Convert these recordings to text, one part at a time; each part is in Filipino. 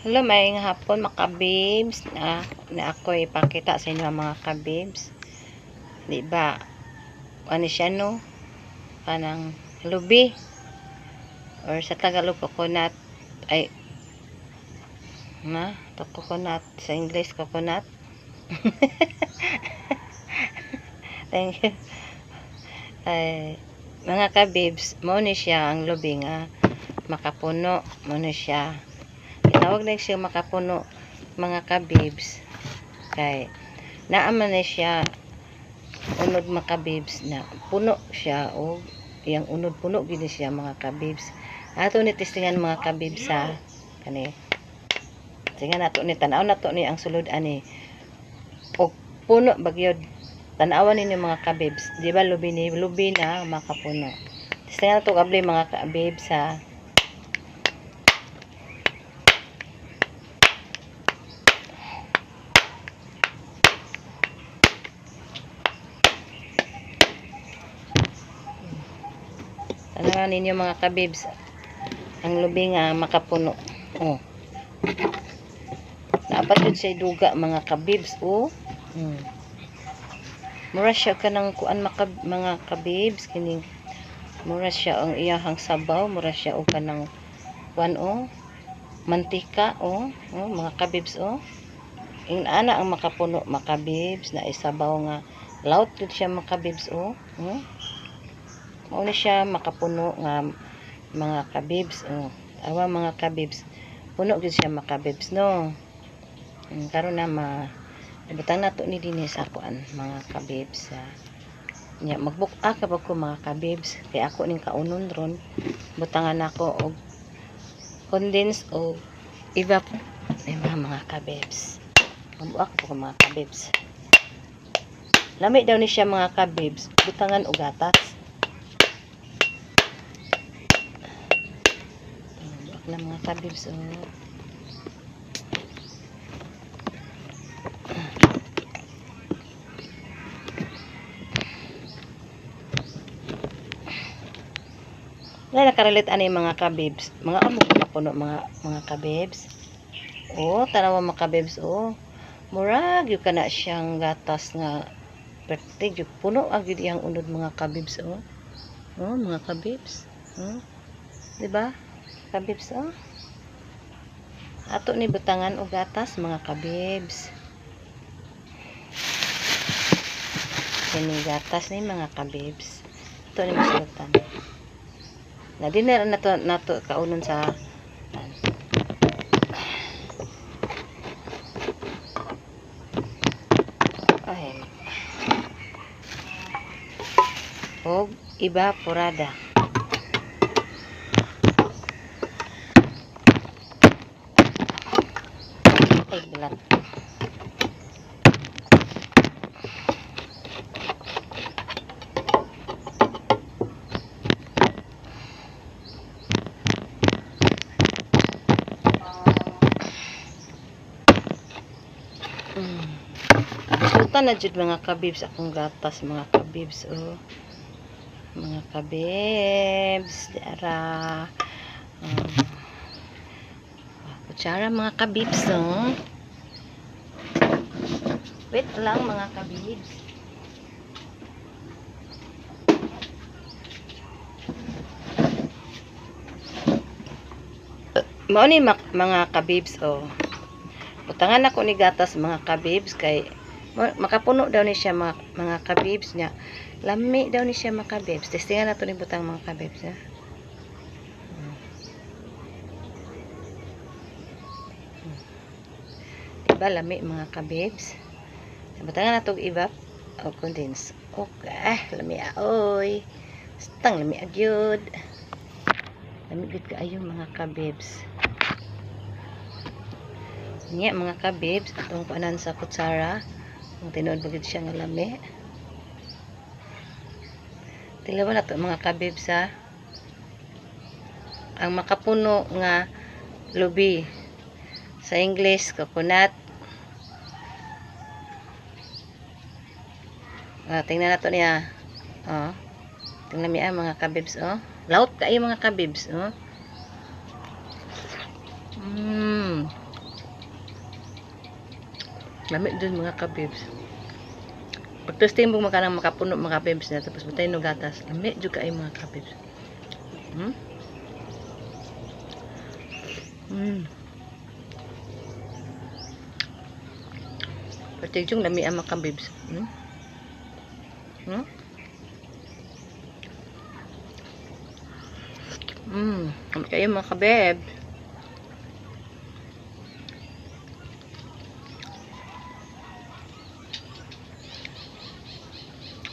Hello, maayong hapon mga kabibs. Na ako ipakita sa inyo mga kabibs. Di ba? Ano siya no? Kanang lubi. Or sa Tagalog coconut. Ay. Coconut. Sa English coconut. Thank you. Ay, mga kabibs, mo ni siya ang lubi nga makapuno. Mo ni siya. Tinawag na siya makapuno mga kabibs. Kay naaman na siya unod mga kabibs na puno siya o yang unod puno gini siya mga kabibs. Ato ni testingan mga kabibs sa kani. Tingan nato ni tanaw nato ni ang sulod ani. Og puno bagyod. Tanawan ninyo mga kabibs. Di ba lubi na makapuno. Testingan nato kabli mga kabibs sa tanawan ninyo mga kabibs ang lubi nga makapuno. Oh. Dapat yun siya duga mga kabibs. Oh. Mura siya ka ng kuan mga kabibs. Kining mura siya ang iyahang sabaw. Mura siya o ka ng kuan o. Mantika o. Oh, mga kabibs o. Ana ang makapuno mga kabibs na isabaw nga. Laut yun siya mga kabibs o. Mauna siya makapuno nga mga kabibs. Awa mga kabibs. Puno gid siya mga kabibs no. Karon na ibutang nato ni dinis akoan mga kabibs. Nya magbuka ka ko mga kabibs kay ako ning kaunon ron. Butangan nako og condense o evap mga kabibs. Magbuka ko mga kabibs. Lami daw ni siya mga kabibs. Butangan og gatas. Na mga kabibs nakarelate ani mga kabibs mga puno mga kabibs tanawa mga kabibs murag yung kana siyang gatas nga pertig yung puno agad yung unod mga kabibs mga kabibs diba kabibs ato ni butangan og gatas mga kabibs kini gatas ni mga kabibs ito ni masutan na dinner nato kaunon sa og evaporada. Bilat. Sultan na jud mga kabibs akong gatas mga kabibs mga kabibs dara kutsara mga kabibs wait lang mga kabibs mao ni mga kabibs butangan ako ni gatas mga kabibs kay makapuno daw ni siya mga kabibs niya lami daw ni siya mga kabibs testingan nato ni butang mga kabibs diba lami mga kabibs butangan nato evap o condense lami aoy stang lami agyod lami gud kaayo mga kabibs niya mga kabibs atong panan sa kutsara kung tinuod bagid siya nga lami tilawan nato mga kabibs ang makapuno nga lubi sa English coconut tingnan nato niya tingnan mi mga kabibs laut kaayo mga kabibs Lami dun mga kabibs. Pagtesting mo makanang makapuno mga kabibs na tapos butay no gatas. Lami jud kay mga kabibs. Pati yung lami ang mga kabibs. Lami kayo mga kabibs.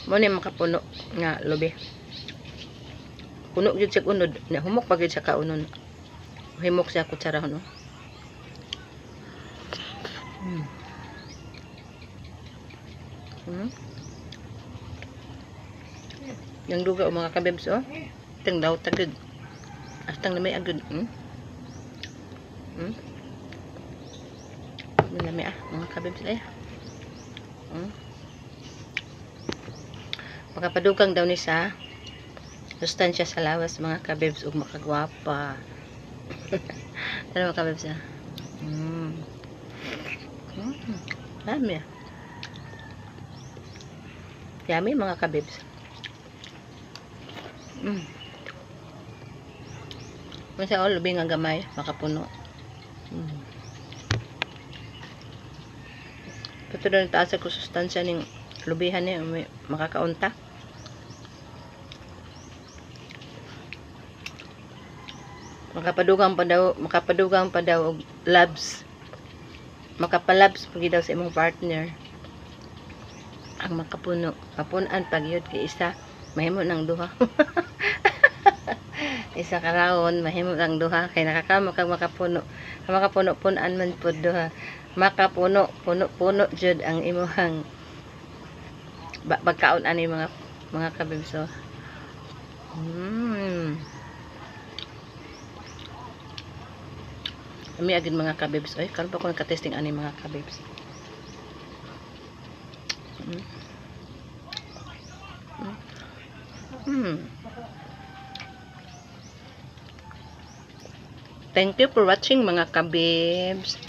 Mo ni makapuno nga lobe. Puno gyud siya unod, na humok pa gyud siya kaunon. Himok siya kutsara no. Yang duga o mga kabebs oh. Tang daw tagud. Astang lamay agud. Lamay mga kabebs ay. Makapadugang daw ni sa sustansya sa lawas mga kabebs ug makagwapa. Ano mga kabebs ah? Dami ah. Yummy mga kabebs. Masa all lubi nga gamay makapuno. Patuloy na taas sa sustansya ning lubihan niya makakaunta. Makapadugang pa daw og labs. Makapalabs pag daw sa imong partner. Ang makapuno, kapunan pag yun kay isa, mahimo ng duha. Isa karawon, mahimo ng duha kay nakakamo kag makapuno. Makapuno-punan man pud duha. Makapuno, puno jud ang imong pagkaon ani mga kabibso. Kami agad mga kabibs. Ay, karon pa ko nagka-testing ani mga kabibs. Thank you for watching mga kabibs.